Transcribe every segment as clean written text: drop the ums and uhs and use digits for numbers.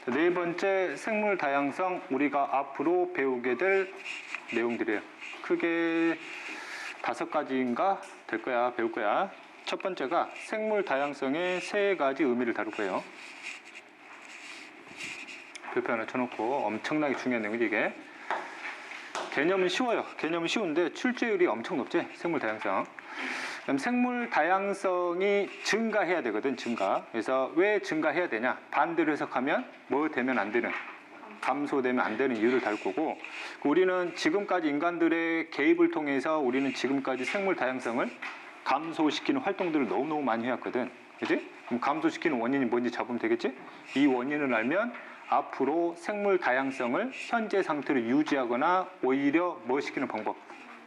네 번째 생물 다양성, 우리가 앞으로 배우게 될 내용들이에요. 크게 5가지인가 될 거야, 배울 거야. 첫 번째가 생물 다양성의 3가지 의미를 다룰 거예요. 별표 하나 쳐놓고 엄청나게 중요한 내용이지 이게. 개념은 쉬워요. 개념은 쉬운데 출제율이 엄청 높지, 생물 다양성. 그럼 생물 다양성이 증가해야 되거든, 증가. 그래서 왜 증가해야 되냐? 반대로 해석하면 뭐 되면 안 되는, 감소되면 안 되는 이유를 다룰 거고, 우리는 지금까지 인간들의 개입을 통해서 우리는 지금까지 생물 다양성을 감소시키는 활동들을 너무너무 많이 해왔거든. 그지? 그럼 감소시키는 원인이 뭔지 잡으면 되겠지? 이 원인을 알면 앞으로 생물 다양성을 현재 상태로 유지하거나 오히려 뭐 시키는 방법,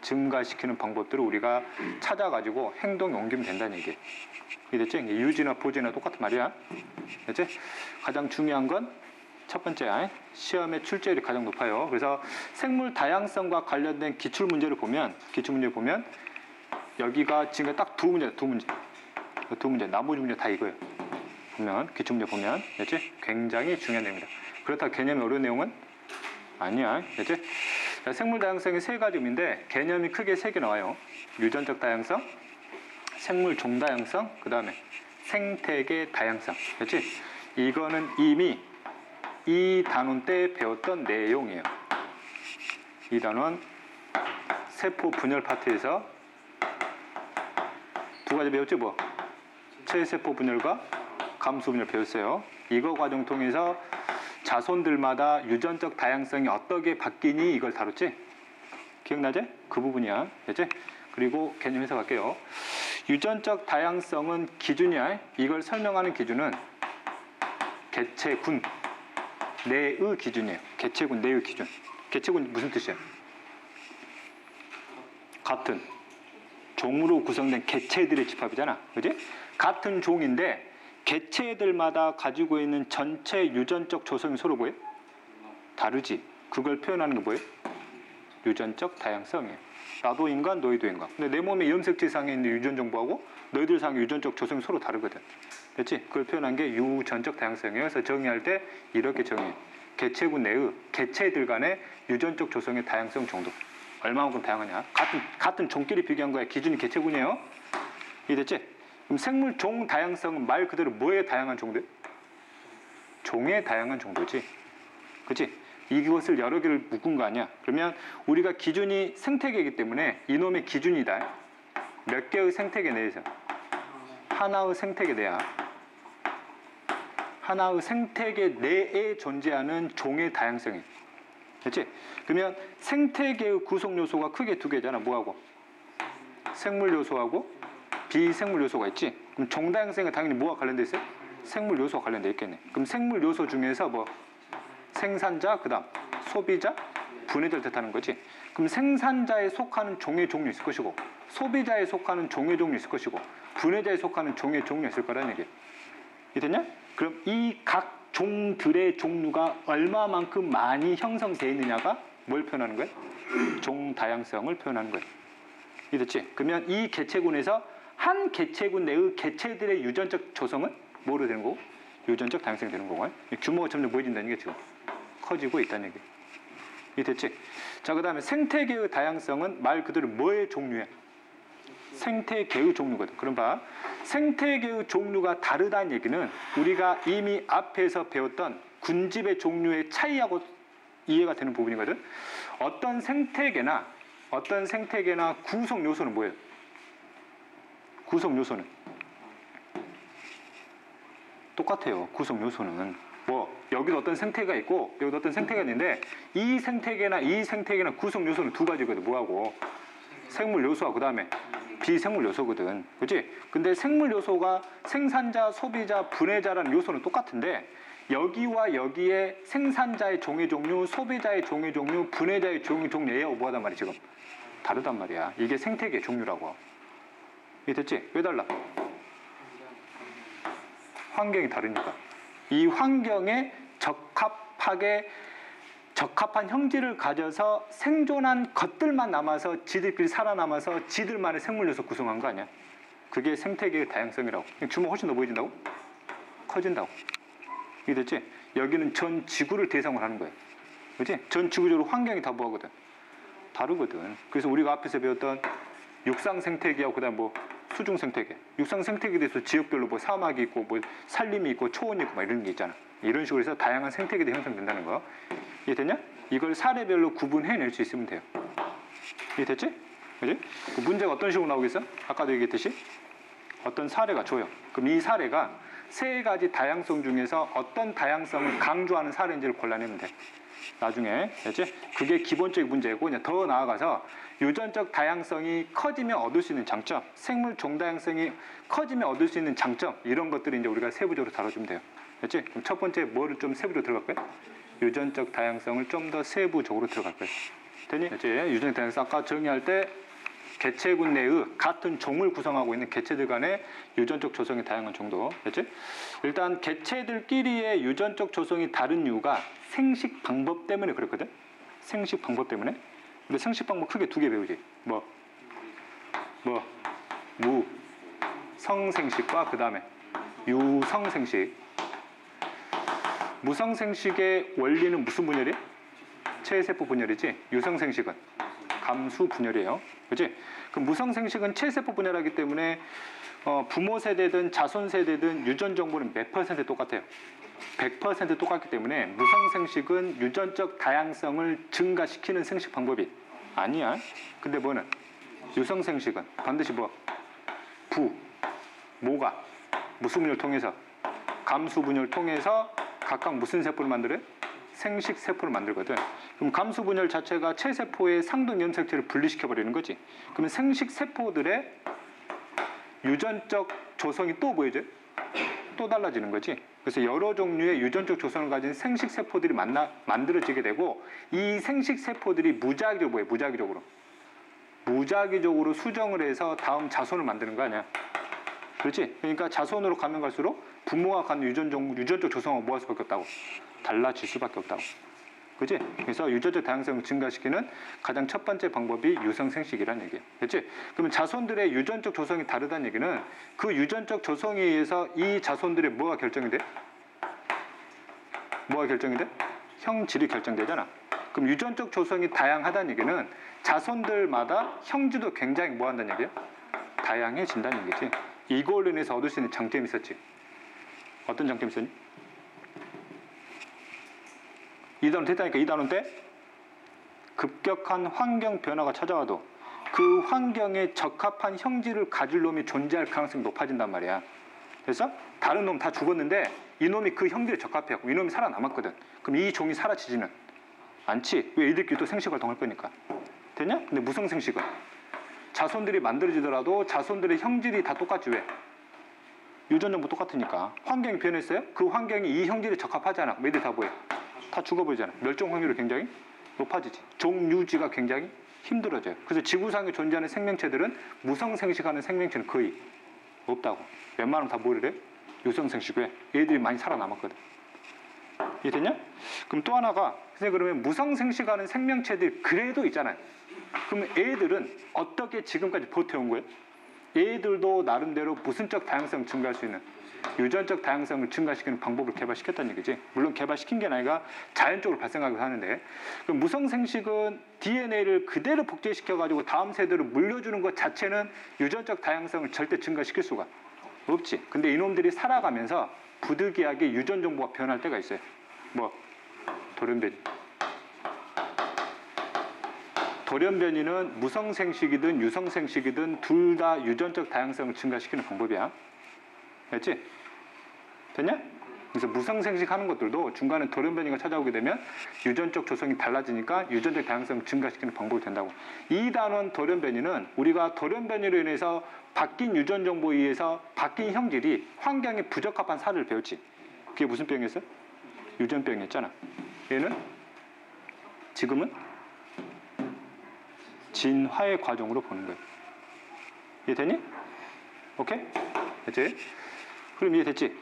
증가시키는 방법들을 우리가 찾아가지고 행동에 옮기면 된다는 얘기. 이해됐지? 유지나 보지나 똑같은 말이야. 됐지? 가장 중요한 건 첫 번째, 시험의 출제율이 가장 높아요. 그래서 생물 다양성과 관련된 기출문제를 보면 여기가 지금 딱 두 문제. 나머지 문제 다 이거예요. 보면 기출문제 보면, 됐지? 굉장히 중요한 내용이다. 그렇다고 개념이 어려운 내용은 아니야. 됐지? 자, 생물 다양성이 3가지 의미인데 개념이 크게 3개 나와요. 유전적 다양성, 생물 종 다양성, 그 다음에 생태계 다양성. 됐지? 이거는 이미 이 단원 때 배웠던 내용이에요. 이 단원 세포 분열 파트에서 2가지 배웠지 뭐? 체세포 분열과 감수 분열 배웠어요. 이거 과정 통해서 자손들마다 유전적 다양성이 어떻게 바뀌니 이걸 다뤘지? 기억나지? 그 부분이야. 됐지? 그리고 개념 해석할게요. 유전적 다양성은 기준이야. 이걸 설명하는 기준은 개체군 내의 기준이에요. 개체군 내의 기준. 개체군 무슨 뜻이야? 같은 종으로 구성된 개체들의 집합이잖아. 그지? 같은 종인데 개체들마다 가지고 있는 전체 유전적 조성이 서로 뭐예요? 다르지. 그걸 표현하는 게 뭐예요? 유전적 다양성이에요. 나도 인간, 너희도 인간. 근데 내 몸의 염색지상에 있는 유전 정보하고 너희들 상의 유전적 조성이 서로 다르거든. 됐지? 그걸 표현한 게 유전적 다양성이에요. 그래서 정의할 때 이렇게 정의해. 개체군 내의 개체들 간의 유전적 조성의 다양성 정도. 얼마만큼 다양하냐? 같은 종끼리 비교한 거야. 기준이 개체군이에요. 이해됐지? 그럼 생물 종 다양성은 말 그대로 뭐의 다양한 정도예요? 종의 다양한 정도지. 그치? 이것을 여러 개를 묶은 거 아니야? 그러면 우리가 기준이 생태계이기 때문에 이놈의 기준이다. 몇 개의 생태계 내에서? 하나의 생태계 내야. 하나의 생태계 내에 존재하는 종의 다양성이. 됐지? 그러면 생태계의 구성 요소가 크게 2개잖아. 뭐하고? 생물 요소하고 비생물 요소가 있지. 그럼 종 다양성은 당연히 뭐와 관련돼 있어요? 생물 요소와 관련돼 있겠네. 그럼 생물 요소 중에서 뭐 생산자, 그다음 소비자, 분해자를 뜻하는 거지. 그럼 생산자에 속하는 종의 종류 있을 것이고, 소비자에 속하는 종의 종류 있을 것이고, 분해자에 속하는 종의 종류 있을 거라는 얘기. 이해됐냐? 그럼 이 각 종들의 종류가 얼마만큼 많이 형성되어 있느냐가 뭘 표현하는 거예요? 종 다양성을 표현하는 거예요. 이해됐지? 그러면 이 개체군에서 한 개체군 내의 개체들의 유전적 조성은 뭐로 되는 거고? 유전적 다양성이 되는 거고. 규모가 점점 뭐해진다는 게 지금 커지고 있다는 얘기. 이해됐지? 자, 그 다음에 생태계의 다양성은 말 그대로 뭐의 종류야? 생태계의 종류거든. 그럼 봐. 생태계의 종류가 다르다는 얘기는 우리가 이미 앞에서 배웠던 군집의 종류의 차이하고 이해가 되는 부분이거든. 어떤 생태계나 구성 요소는 뭐예요? 구성 요소는 똑같아요. 구성 요소는 뭐 여기도 어떤 생태계가 있고 여기도 어떤 생태계가 있는데 이 생태계나 구성 요소는 2가지거든. 뭐하고? 생물 요소와 그 다음에 비생물 요소거든. 그렇지? 근데 생물 요소가 생산자, 소비자, 분해자라는 요소는 똑같은데 여기와 여기에 생산자의 종의 종류, 소비자의 종의 종류, 분해자의 종의 종류예요. 뭐하단 말이야 지금? 다르단 말이야. 이게 생태계 종류라고. 이해됐지? 왜 달라? 환경이 다르니까. 이 환경에 적합한 형질을 가져서 생존한 것들만 남아서 지들끼리 살아남아서 지들만의 생물 요소 구성한 거 아니야? 그게 생태계의 다양성이라고. 규모가 훨씬 더 보여진다고? 커진다고. 이해됐지? 여기는 전 지구를 대상으로 하는 거예요. 그렇지? 전 지구적으로 환경이 다 뭐하거든? 다르거든. 그래서 우리가 앞에서 배웠던 육상 생태계하고 그다음 뭐 수중 생태계. 육상 생태계에 대해서 지역별로 뭐 사막이 있고 뭐 산림이 있고 초원이 있고 막 이런 게 있잖아. 이런 식으로 해서 다양한 생태계도 형성된다는 거. 이해됐냐? 이걸 사례별로 구분해낼 수 있으면 돼요. 이해됐지? 그지? 그 문제가 어떤 식으로 나오겠어? 아까도 얘기했듯이 어떤 사례가 줘요. 그럼 이 사례가 세 가지 다양성 중에서 어떤 다양성을 강조하는 사례인지를 골라내면 돼. 나중에, 알지? 그게 기본적인 문제고, 그냥 더 나아가서 유전적 다양성이 커지면 얻을 수 있는 장점, 생물 종다양성이 커지면 얻을 수 있는 장점, 이런 것들을 이제 우리가 세부적으로 다뤄주면 돼요. 알지? 그럼 첫 번째 뭐를 좀 세부적으로 들어갈 거야? 유전적 다양성을 좀 더 세부적으로 들어갈 거야. 되니? 알지? 유전적 다양성 아까 정의할 때 개체군 내의 같은 종을 구성하고 있는 개체들 간의 유전적 조성이 다양한 정도. 됐지? 일단 개체들끼리의 유전적 조성이 다른 이유가 생식 방법 때문에 그렇거든. 생식 방법 때문에. 근데 생식 방법 크게 두 개 배우지. 무성생식과 그 다음에 유성생식. 무성생식의 원리는 무슨 분열이야? 체세포 분열이지. 유성생식은 감수 분열이에요. 그렇지? 그럼 무성생식은 체세포 분열하기 때문에 부모 세대든 자손 세대든 유전 정보는 몇 % 똑같아요? 100% 똑같기 때문에 무성생식은 유전적 다양성을 증가시키는 생식 방법이 아니야. 근데 뭐는? 유성생식은 반드시 모가 무슨 분열 통해서? 감수 분열 통해서 각각 무슨 세포를 만들어요? 생식 세포를 만들거든. 그럼 감수 분열 자체가 체세포의 상등 염색체를 분리시켜 버리는 거지. 그러면 생식 세포들의 유전적 조성이 또 보여줘요? 또 달라지는 거지. 그래서 여러 종류의 유전적 조성을 가진 생식 세포들이 만들어지게 되고, 이 생식 세포들이 무작위적으로 수정을 해서 다음 자손을 만드는 거 아니야. 그렇지? 그러니까 자손으로 가면 갈수록 부모가 갖는 유전적 조성은 뭐 할 수밖에 없다고? 달라질 수밖에 없다고. 그치? 그래서 유전적 다양성을 증가시키는 가장 첫 번째 방법이 유성생식이라는 얘기예요. 그치? 그러면 자손들의 유전적 조성이 다르다는 얘기는 그 유전적 조성에 의해서 이 자손들의 뭐가 결정이 돼? 형질이 결정되잖아. 그럼 유전적 조성이 다양하다는 얘기는 자손들마다 형질도 굉장히 뭐 한다는 얘기야? 다양해진다는 얘기지. 이걸로 인해서 얻을 수 있는 장점이 있었지. 어떤 장점이 있었니? 이 단원 됐다니까. 이 단원 때 급격한 환경 변화가 찾아와도 그 환경에 적합한 형질을 가질 놈이 존재할 가능성이 높아진단 말이야. 그래서 다른 놈 다 죽었는데 이 놈이 그 형질에 적합해갖고 이 놈이 살아남았거든. 그럼 이 종이 사라지지는 않지. 왜? 이들끼리 또 생식 활동할 거니까. 됐냐? 근데 무성생식은 자손들이 만들어지더라도 자손들의 형질이 다 똑같지. 왜? 유전정보 똑같으니까. 환경이 변했어요? 그 환경이 이 형질에 적합하지 않아. 애들 다 뭐해? 다 죽어버리잖아. 멸종 확률이 굉장히 높아지지. 종유지가 굉장히 힘들어져요. 그래서 지구상에 존재하는 생명체들은 무성생식하는 생명체는 거의 없다고. 웬만하면 다 뭐를 해? 유성생식. 왜? 얘들이 많이 살아남았거든. 이해됐냐? 그럼 또 하나가, 선생님 그러면 무성생식하는 생명체들이 그래도 있잖아요. 그럼 애들은 어떻게 지금까지 버텨온 거예요? 얘들도 나름대로 무슨적 다양성 증가할 수 있는 유전적 다양성을 증가시키는 방법을 개발시켰다는 얘기지. 물론 개발시킨 게 아니라 자연적으로 발생하기도 하는데, 그럼 무성생식은 DNA를 그대로 복제시켜가지고 다음 세대로 물려주는 것 자체는 유전적 다양성을 절대 증가시킬 수가 없지. 근데 이놈들이 살아가면서 부득이하게 유전 정보가 변할 때가 있어요. 돌연변이는 무성생식이든 유성생식이든 둘 다 유전적 다양성을 증가시키는 방법이야. 됐지? 됐냐? 그래서 무성생식 하는 것들도 중간에 돌연변이가 찾아오게 되면 유전적 조성이 달라지니까 유전적 다양성을 증가시키는 방법이 된다고. 이 단원 돌연변이는 우리가 돌연변이로 인해서 바뀐 유전 정보에 의해서 바뀐 형질이 환경에 부적합한 사례를 배웠지. 그게 무슨 병이었어? 유전병이었잖아. 얘는 지금은 진화의 과정으로 보는 거예요. 이해되니? 오케이? 됐지? 그럼 이해됐지?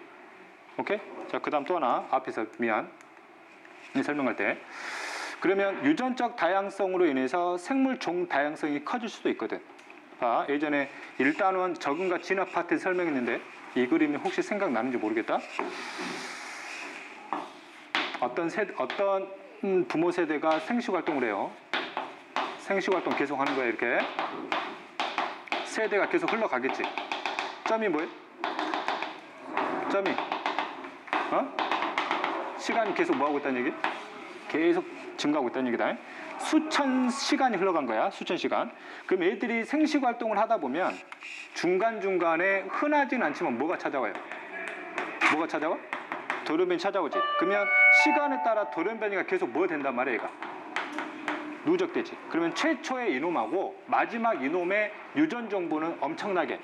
오케이? 자, 그 다음 또 하나. 앞에서 설명할 때. 그러면 유전적 다양성으로 인해서 생물 종 다양성이 커질 수도 있거든. 봐, 예전에 1단원 적응과 진화 파트에서 설명했는데 이 그림이 혹시 생각나는지 모르겠다. 어떤 부모 세대가 생식 활동을 해요. 생식 활동 계속 하는 거예요. 이렇게 세대가 계속 흘러가겠지. 점이 뭐예요? 점이 시간이 계속 뭐하고 있다는 얘기? 계속 증가하고 있다는 얘기다. 수천 시간이 흘러간 거야. 수천 시간. 그럼 애들이 생식 활동을 하다 보면 중간중간에 흔하진 않지만 뭐가 찾아와요? 뭐가 찾아와? 돌연변이 찾아오지. 그러면 시간에 따라 돌연변이가 계속 뭐 된단 말이야, 얘가? 누적되지. 그러면 최초의 이놈하고 마지막 이놈의 유전 정보는 엄청나게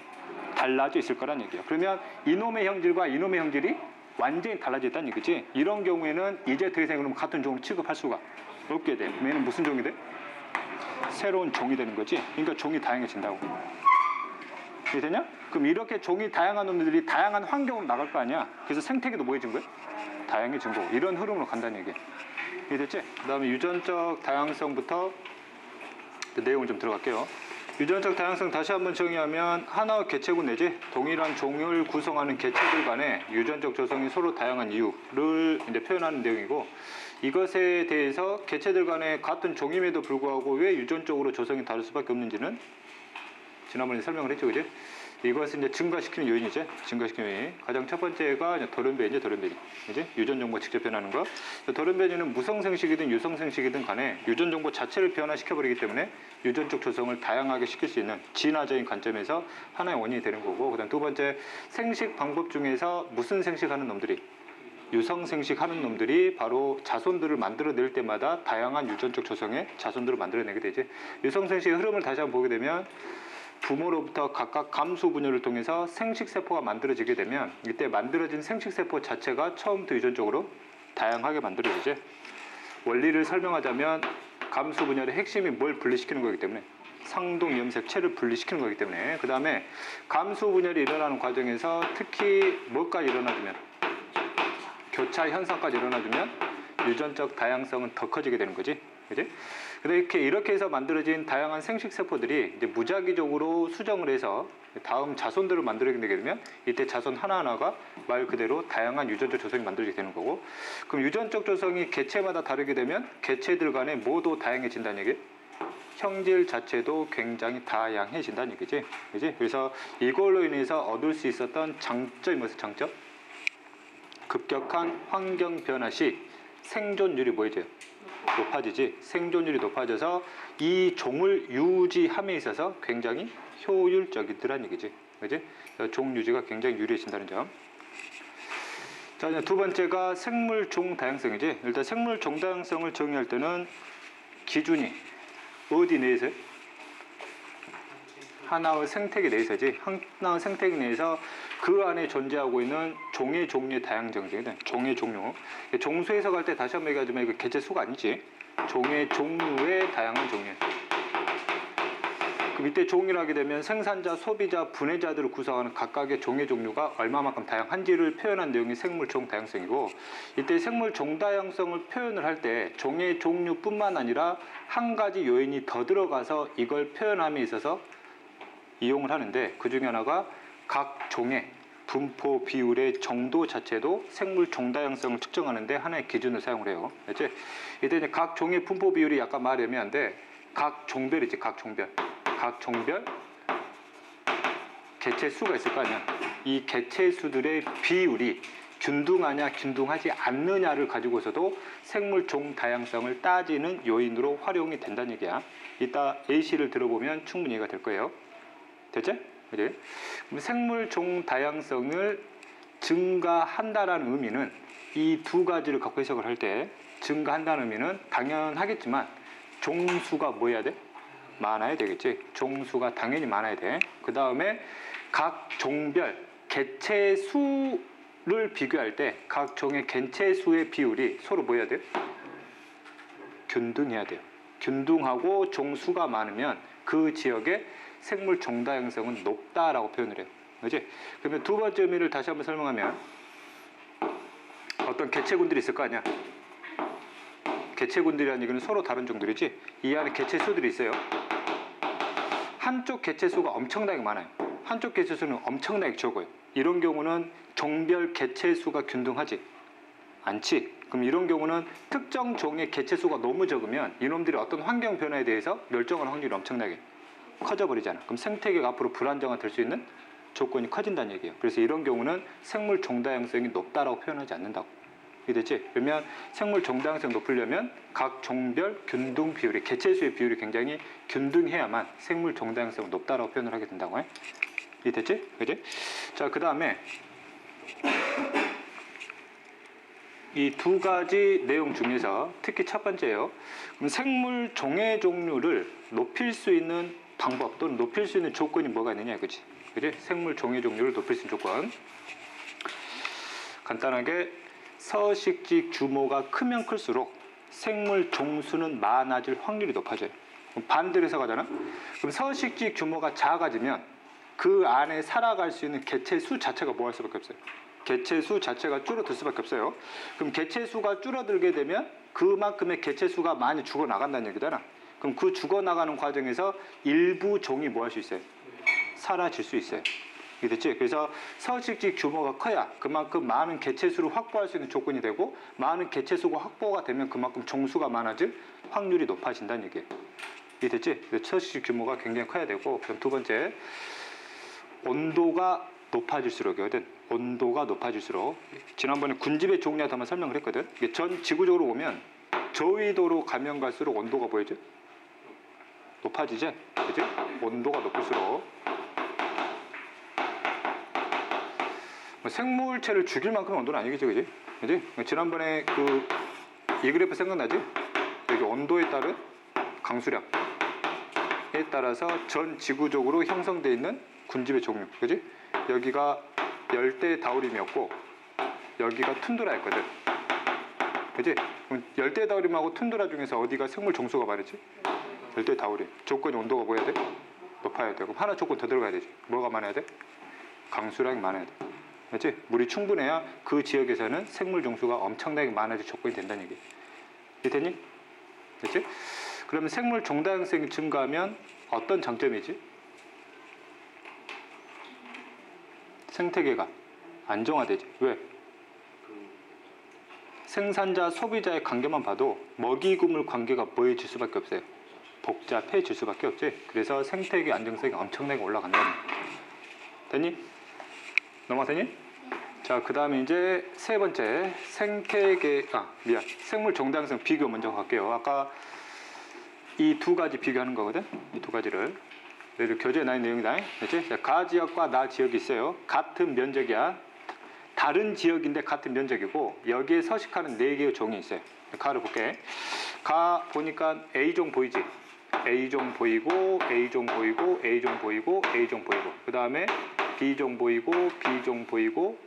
달라져 있을 거란 얘기예요. 그러면 이놈의 형질과 이놈의 형질이 완전히 달라져 있다는 얘기지. 이런 경우에는 이제 더 이상 그럼 같은 종을 취급할 수가 없게 돼. 얘는 무슨 종이 돼? 새로운 종이 되는 거지. 그러니까 종이 다양해진다고. 이해되냐? 그럼 이렇게 종이 다양한 놈들이 다양한 환경으로 나갈 거 아니야. 그래서 생태계도 뭐해진 거야? 다양해진 거고. 이런 흐름으로 간다는 얘기야. 이해됐지? 그 다음에 유전적 다양성부터 내용을 좀 들어갈게요. 유전적 다양성 다시 한번 정의하면 하나의 개체군 내지 동일한 종을 구성하는 개체들 간의 유전적 조성이 서로 다양한 이유를 이제 표현하는 내용이고, 이것에 대해서 개체들 간의 같은 종임에도 불구하고 왜 유전적으로 조성이 다를 수밖에 없는지는 지난번에 설명을 했죠, 그지? 이것을 이제 증가시키는 요인이죠. 증가시키는 요인. 가장 첫 번째가 돌연변이죠, 돌연변이. 그지? 유전 정보 직접 변하는 거. 돌연변이는 무성생식이든 유성생식이든 간에 유전 정보 자체를 변화시켜버리기 때문에 유전적 조성을 다양하게 시킬 수 있는 진화적인 관점에서 하나의 원인이 되는 거고, 그다음 두 번째, 생식 방법 중에서 무슨 생식하는 놈들이, 유성생식하는 놈들이 바로 자손들을 만들어낼 때마다 다양한 유전적 조성의 자손들을 만들어내게 되지. 유성생식의 흐름을 다시 한번 보게 되면 부모로부터 각각 감수 분열을 통해서 생식세포가 만들어지게 되면 이때 만들어진 생식세포 자체가 처음부터 유전적으로 다양하게 만들어지죠. 원리를 설명하자면 감수 분열의 핵심이 뭘 분리시키는 거기 때문에 상동, 염색체를 분리시키는 거기 때문에, 그 다음에 감수 분열이 일어나는 과정에서 특히 뭐까지 일어나주면, 교차 현상까지 일어나주면 유전적 다양성은 더 커지게 되는 거지. 그지? 근데 이렇게 해서 만들어진 다양한 생식세포들이 이제 무작위적으로 수정을 해서 다음 자손들을 만들게 되게 되면 이때 자손 하나하나가 말 그대로 다양한 유전적 조성이 만들어지게 되는 거고, 그럼 유전적 조성이 개체마다 다르게 되면 개체들 간에 모두 다양해진다는 얘기. 형질 자체도 굉장히 다양해진다는 얘기지. 그지? 그래서 이걸로 인해서 얻을 수 있었던 장점이 무슨 장점? 급격한 환경 변화 시 생존율이 뭐예요? 높아지지. 생존율이 높아져서 이 종을 유지함에 있어서 굉장히 효율적이더란 얘기지. 그지? 종 유지가 굉장히 유리해진다는 점. 자, 이제 두 번째가 생물 종 다양성이지. 일단 생물 종 다양성을 정의할 때는 기준이 어디 내에서요? 하나의 생태계 내에서지. 하나의 생태계 내에서 그 안에 존재하고 있는 종의 종류의 다양성이거든. 종의 종류. 종수 해석할 때 다시 한번 얘기하지만 이거 개체 수가 아니지. 종의 종류의 다양한 종류. 그럼 이때 종이라 하게 되면 생산자, 소비자, 분해자들을 구성하는 각각의 종의 종류가 얼마만큼 다양한지를 표현한 내용이 생물 종 다양성이고, 이때 생물 종 다양성을 표현을 할 때 종의 종류뿐만 아니라 한 가지 요인이 더 들어가서 이걸 표현함에 있어서 이용을 하는데, 그 중에 하나가 각 종의 분포 비율의 정도 자체도 생물 종 다양성을 측정하는데 하나의 기준을 사용을 해요. 그렇지? 이때 이제 각 종의 분포 비율이 약간 말이 애매한데, 각 종별이지, 각 종별. 각 종별 개체 수가 있을 거 아니야. 이 개체 수들의 비율이 균등하냐 균등하지 않느냐를 가지고서도 생물 종 다양성을 따지는 요인으로 활용이 된다는 얘기야. 이따 A씨를 들어보면 충분히 이해가 될 거예요. 됐지? 그래? 생물 종 다양성을 증가한다라는 의미는 이 두 가지를 갖고 해석을 할 때, 증가한다는 의미는 당연하겠지만 종수가 뭐 해야 돼? 많아야 되겠지. 종수가 당연히 많아야 돼. 그 다음에 각 종별 개체 수를 비교할 때 각 종의 개체 수의 비율이 서로 뭐 해야 돼요? 균등해야 돼요. 균등하고 종수가 많으면 그 지역의 생물 종 다양성은 높다라고 표현을 해요. 그렇지? 그러면 두 번째 의미를 다시 한번 설명하면, 어떤 개체군들이 있을 거 아니야. 개체군들이라는 얘기는 서로 다른 종들이지. 이 안에 개체 수들이 있어요. 한쪽 개체 수가 엄청나게 많아요. 한쪽 개체 수는 엄청나게 적어요. 이런 경우는 종별 개체 수가 균등하지 않지. 그럼 이런 경우는 특정 종의 개체수가 너무 적으면 이놈들이 어떤 환경 변화에 대해서 멸종할 확률이 엄청나게 커져버리잖아. 그럼 생태계가 앞으로 불안정화 될 수 있는 조건이 커진다는 얘기예요. 그래서 이런 경우는 생물 종다양성이 높다라고 표현하지 않는다고. 이해됐지? 그러면 생물 종다양성 높으려면 각 종별 균등 비율이, 개체수의 비율이 굉장히 균등해야만 생물 종다양성이 높다라고 표현을 하게 된다고 해. 이해됐지? 그지? 자, 그 다음에 이 두 가지 내용 중에서 특히 첫 번째예요. 그럼 생물 종의 종류를 높일 수 있는 방법 또는 높일 수 있는 조건이 뭐가 있느냐, 그지? 그지? 생물 종의 종류를 높일 수 있는 조건. 간단하게 서식지 규모가 크면 클수록 생물 종수는 많아질 확률이 높아져요. 그럼 반대로 해석하잖아. 그럼 서식지 규모가 작아지면 그 안에 살아갈 수 있는 개체 수 자체가 뭐 할 수밖에 없어요. 개체 수 자체가 줄어들 수밖에 없어요. 그럼 개체 수가 줄어들게 되면 그만큼의 개체 수가 많이 죽어나간다는 얘기잖아. 그럼 그 죽어나가는 과정에서 일부 종이 뭐 할 수 있어요? 사라질 수 있어요. 이해됐지? 그래서 서식지 규모가 커야 그만큼 많은 개체수를 확보할 수 있는 조건이 되고, 많은 개체수가 확보가 되면 그만큼 종수가 많아질 확률이 높아진다는 얘기예요. 이해됐지? 서식지 규모가 굉장히 커야 되고, 그럼 두 번째, 온도가 높아질수록이거든. 온도가 높아질수록, 지난번에 군집의 종류에 한번 설명을 했거든. 이게 전 지구적으로 보면 저위도로 가면 갈수록 온도가 보이죠? 높아지지? 그지? 온도가 높을수록 생물체를 죽일 만큼의 온도는 아니겠지, 그지? 그지? 지난번에 이 그래프 생각나지? 여기 온도에 따른 강수량에 따라서 전 지구적으로 형성되어 있는 군집의 종류, 그지? 여기가 열대 다우림이었고 여기가 툰드라였거든, 그지? 그럼 열대 다우림하고 툰드라 중에서 어디가 생물 종수가 많았지? 열대 다우림. 조건이 온도가 뭐 해야 돼? 높아야 돼. 그럼 하나 조건 더 들어가야 되지. 뭐가 많아야 돼? 강수량이 많아야 돼. 그렇지? 물이 충분해야 그 지역에서는 생물 종수가 엄청나게 많아질 조건이 된다는 얘기. 이해됐니? 됐지? 그러면 생물 종다양성이 증가하면 어떤 장점이지? 생태계가 안정화되지. 왜? 생산자, 소비자의 관계만 봐도 먹이 구물 관계가 뭐해질 수밖에 없어요. 복잡해질 수밖에 없지. 그래서 생태계 안정성이 엄청나게 올라간다는 얘기. 됐니? 넘어가니? 자, 그 다음에 이제 세 번째, 생물 종다양성 비교 먼저 갈게요. 아까 이 두 가지 비교하는 거거든. 이 두 가지를. 얘를 교재에 나온 내용이다. 그렇지? 가 지역과 나 지역이 있어요. 같은 면적이야. 다른 지역인데 같은 면적이고 여기에 서식하는 4개의 종이 있어요. 가를 볼게. 가 보니까 A종 보이지? A종 보이고 A종 보이고 A종 보이고 A종 보이고, 그 다음에 B종 보이고 B종 보이고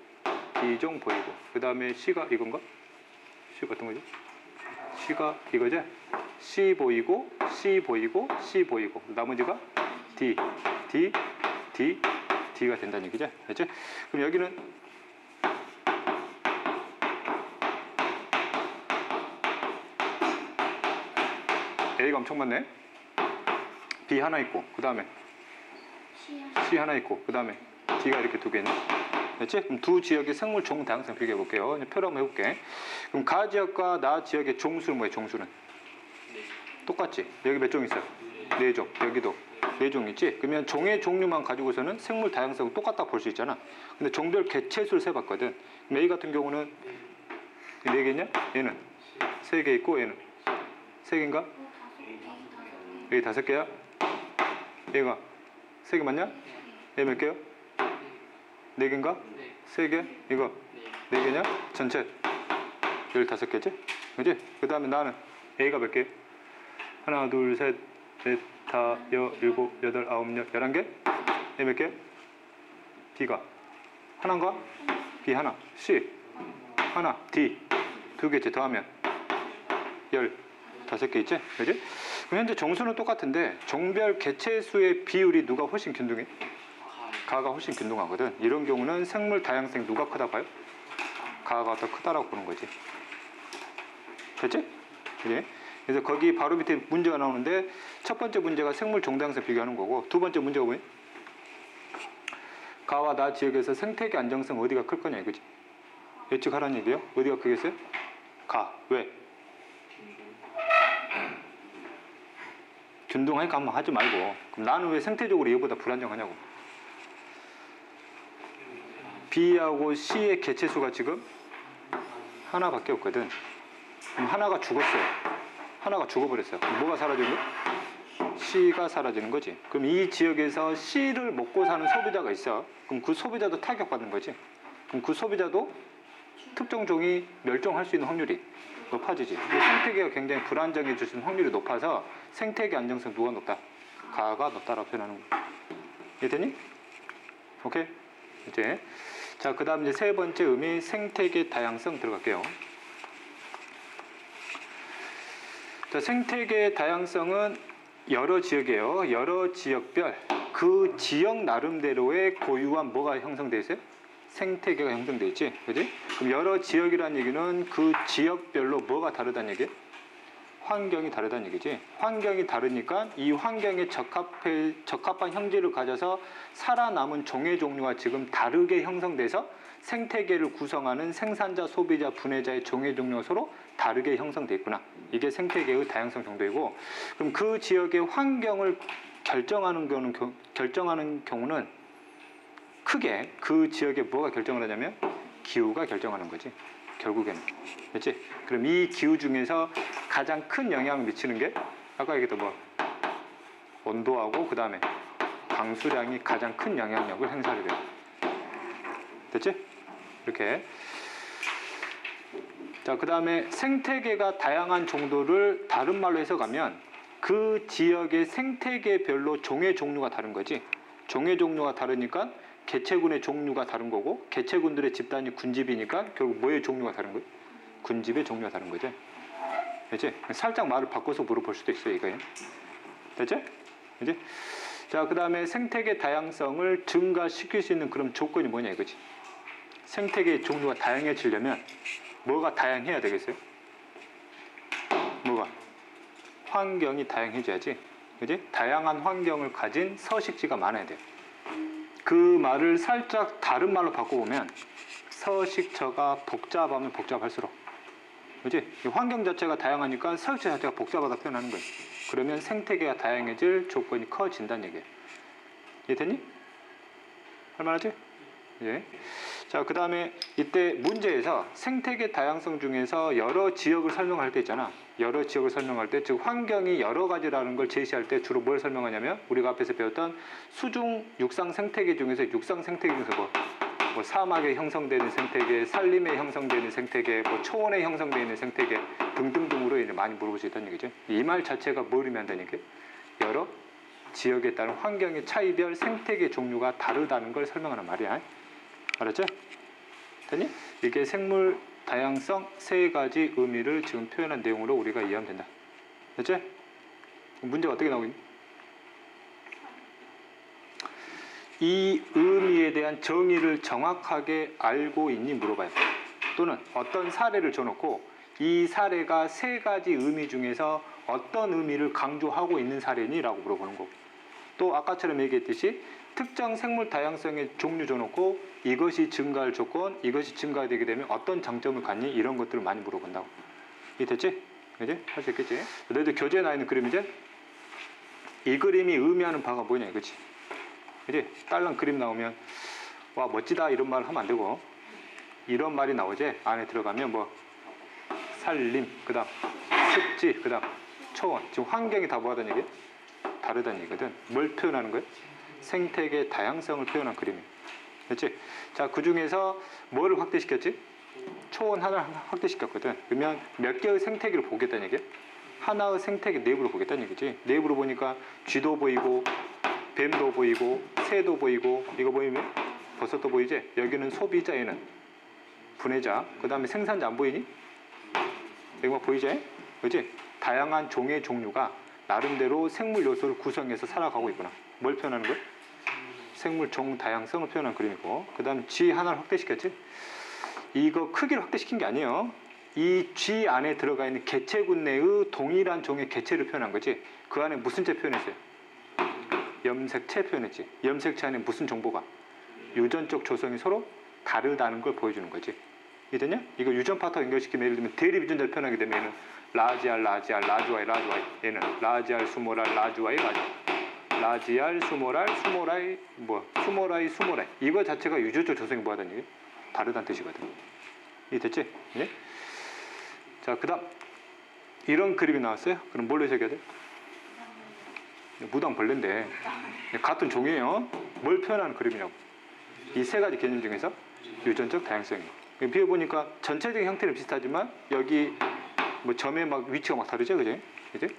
B종 보이고, 그 다음에 C가 이건가? C 어떤 거지? C가 이거지? C 보이고 C 보이고 C 보이고, 나머지가 D가 된다는 얘기죠. 그렇지? 그럼 여기는 A가 엄청 많네. B 하나 있고, 그 다음에 C 하나 있고, 그 다음에 D가 이렇게 두 개 있네. 그렇지? 그럼 두 지역의 생물 종 다양성 비교해 볼게요. 표로 한번 해볼게. 그럼 가 지역과 나 지역의 종수는 뭐예요? 종수는 똑같지? 여기 몇 종 있어요? 4종. 여기도 4종 있지? 그러면 종의 종류만 가지고서는 생물 다양성은 똑같다 볼 수 있잖아. 근데 종별 개체수를 세봤거든. 그럼 A 같은 경우는 4개냐? 얘는 3개 있고 얘는 3개인가? 여기 5개야? 얘가 3개 맞냐? 얘 몇 개요? 4개인가? 3개? 이거 4개냐? 전체 15개지? 그지? 그 다음에 나는 A가 몇 개? 하나, 둘, 셋, 넷, 다, 일곱, 여덟, 아홉, 11개? 얘 몇 개? B가 하나인가? B 하나, C 하나, D 2개째 더하면 15개 있지? 그지? 그럼 현재 종수는 똑같은데 종별 개체수의 비율이 누가 훨씬 균등해? 가가 훨씬 균등하거든. 이런 경우는 생물 다양성이 누가 크다고 봐요? 가가 더 크다라고 보는 거지. 됐지? 그지? 그래서 거기 바로 밑에 문제가 나오는데 첫 번째 문제가 생물 종다양성 비교하는 거고, 두 번째 문제가 뭐예요? 가와 나 지역에서 생태계 안정성 어디가 클 거냐 이거지. 예측하라는 얘기예요. 어디가 크겠어요? 가. 왜? 균등하니까 한번 하지 말고. 그럼 나는 왜 생태적으로 얘보다 불안정하냐고. B하고 C의 개체수가 지금 하나밖에 없거든. 그럼 하나가 죽었어요. 하나가 죽어버렸어요. 그럼 뭐가 사라지는 거야? C가 사라지는 거지. 그럼 이 지역에서 C를 먹고 사는 소비자가 있어. 그럼 그 소비자도 타격받는 거지. 그럼 그 소비자도 특정 종이 멸종할 수 있는 확률이 높아지지. 생태계가 굉장히 불안정해질 수 있는 확률이 높아서 생태계 안정성 누가 높다? 가가 높다라고 표현하는 거야. 이해되니? 오케이? 이제 자, 그 다음 이제 세 번째 의미 생태계 다양성 들어갈게요. 자, 생태계 다양성은 여러 지역이에요. 여러 지역별 그 지역 나름대로의 고유한 뭐가 형성되어 있어요? 생태계가 형성되어 있지, 그지? 그럼 여러 지역이라는 얘기는 그 지역별로 뭐가 다르다는 얘기예요? 환경이 다르다는 얘기지. 환경이 다르니까 이 환경에 적합한 형질을 가져서 살아남은 종의 종류가 지금 다르게 형성돼서 생태계를 구성하는 생산자, 소비자, 분해자의 종의 종류가 서로 다르게 형성돼 있구나. 이게 생태계의 다양성 정도이고, 그럼 그 지역의 환경을 결정하는 경우는 크게 그 지역에 뭐가 결정을 하냐면 기후가 결정하는 거지. 결국에는. 그렇지? 그럼 이 기후 중에서 가장 큰 영향을 미치는 게 아까 얘기했던 뭐 온도하고 그 다음에 강수량이 가장 큰 영향력을 행사하게 돼요. 됐지? 이렇게. 자, 그 다음에 생태계가 다양한 정도를 다른 말로 해석하면 그 지역의 생태계별로 종의 종류가 다른 거지. 종의 종류가 다르니까 개체군의 종류가 다른 거고, 개체군들의 집단이 군집이니까 결국 뭐의 종류가 다른 거예요? 군집의 종류가 다른 거죠. 됐지? 살짝 말을 바꿔서 물어볼 수도 있어요, 이거예요. 됐지? 이제 자, 그 다음에 생태계 다양성을 증가시킬 수 있는 그런 조건이 뭐냐 이거지. 생태계의 종류가 다양해지려면 뭐가 다양해야 되겠어요? 뭐가? 환경이 다양해져야지. 그지? 다양한 환경을 가진 서식지가 많아야 돼요. 그 말을 살짝 다른 말로 바꿔보면 서식처가 복잡하면 복잡할수록, 그지? 환경 자체가 다양하니까 서식처 자체가 복잡하다 표현하는 거예요. 그러면 생태계가 다양해질 조건이 커진다는 얘기예요. 이해됐니? 할만하지? 예. 자, 그 다음에 이때 문제에서 생태계 다양성 중에서 여러 지역을 설명할 때 있잖아. 여러 지역을 설명할 때, 즉 환경이 여러 가지라는 걸 제시할 때 주로 뭘 설명하냐면 우리가 앞에서 배웠던 수중 육상 생태계 중에서 육상 생태계 중에서 뭐 사막에 형성되는 생태계, 산림에 형성되는 생태계, 뭐 초원에 형성되는 생태계 등등등으로 이제 많이 물어볼 수 있다는 얘기죠. 이 말 자체가 뭘 의미한다는 게 여러 지역에 따른 환경의 차이별 생태계 종류가 다르다는 걸 설명하는 말이야. 알았죠? 됐니? 이게 생물 다양성 세 가지 의미를 지금 표현한 내용으로 우리가 이해하면 된다. 됐지? 문제가 어떻게 나오겠니? 이 의미에 대한 정의를 정확하게 알고 있니 물어봐요. 또는 어떤 사례를 줘놓고 이 사례가 세 가지 의미 중에서 어떤 의미를 강조하고 있는 사례니? 라고 물어보는 거고, 또 아까처럼 얘기했듯이 특정 생물 다양성의 종류 줘놓고 이것이 증가할 조건, 이것이 증가되게 되면 어떤 장점을 갖니? 이런 것들을 많이 물어본다고. 이해됐지? 그지? 할 수 있겠지? 너희들 교재에 나와 있는 그림이지? 이 그림이 의미하는 바가 뭐냐 이거지. 그지? 딸랑 그림 나오면 와 멋지다 이런 말 하면 안 되고, 이런 말이 나오지? 안에 들어가면 뭐 산림, 그 다음 습지, 그 다음 초원. 지금 환경이 다 뭐하다는 얘기야? 다르다는 얘기거든. 뭘 표현하는 거야? 생태계 다양성을 표현한 그림이에요. 그렇지? 자, 그 중에서 뭐를 확대시켰지? 초원 하나를 확대시켰거든. 그러면 몇 개의 생태계를 보겠다는 얘기야? 하나의 생태계 내부를 보겠다는 얘기지. 내부로 보니까 쥐도 보이고 뱀도 보이고 새도 보이고, 이거 보이면 버섯도 보이지? 여기는 소비자, 얘는 분해자, 그 다음에 생산자 안 보이니? 이거 보이지? 그렇지? 다양한 종의 종류가 나름대로 생물 요소를 구성해서 살아가고 있구나. 뭘 표현하는 거야? 생물 종 다양성을 표현한 그림이고, 그 다음 쥐 하나를 확대시켰지? 이거 크기를 확대시킨 게 아니에요. 이 쥐 안에 들어가 있는 개체군 내의 동일한 종의 개체를 표현한 거지. 그 안에 무슨 체 표현했어요? 염색체 표현했지. 염색체 안에 무슨 정보가? 유전적 조성이 서로 다르다는 걸 보여주는 거지. 이해되냐? 이거 유전 파트와 연결시키면 예를 들면 대립 유전자를 표현하게 되면 얘는 라지 R, 라지 R, 라지 Y, 라지 Y. 얘는 라지 R, 스몰 R, 라지 Y, 라지 Y. 라지 R, 스몰 R, 스몰 I, 스몰 I, 스몰 I. 이거 자체가 유전자 조성이 뭐하다는 얘기? 다르다는 뜻이거든. 이해됐지? 예? 자, 그 다음 이런 그림이 나왔어요. 그럼 뭘로 해석해야 돼? 무당벌레인데 같은 종이에요. 뭘 표현하는 그림이냐고. 이 세 가지 개념 중에서 유전적 다양성이. 비워보니까 전체적인 형태는 비슷하지만 여기 뭐 점의 막 위치가 막 다르죠, 그지? 그지?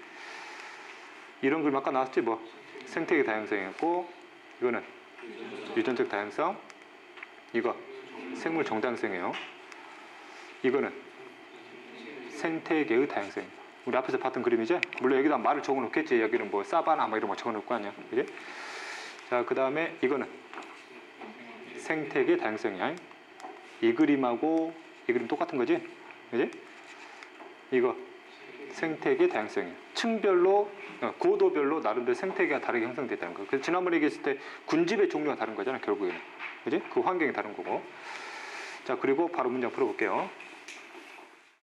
이런 그림 아까 나왔지, 뭐 생태계 다양성이었고, 이거는 유전적 다양성, 이거 생물 정다양성이에요. 이거는 생태계의 다양성입니다. 우리 앞에서 봤던 그림이죠? 물론 여기다 말을 적어놓겠지. 여기는 뭐 사바나 뭐 이런 거 적어놓을 거 아니야, 그지? 자, 그 다음에 이거는 생태계 다양성이야. 이 그림하고 이 그림 똑같은 거지, 그지? 이거 생태계 다양성이에요. 층별로, 고도별로 나름대로 생태계가 다르게 형성됐다는 거. 그래서 지난번에 얘기했을 때 군집의 종류가 다른 거잖아, 결국에는, 그지? 그 환경이 다른 거고. 자, 그리고 바로 문장 풀어볼게요.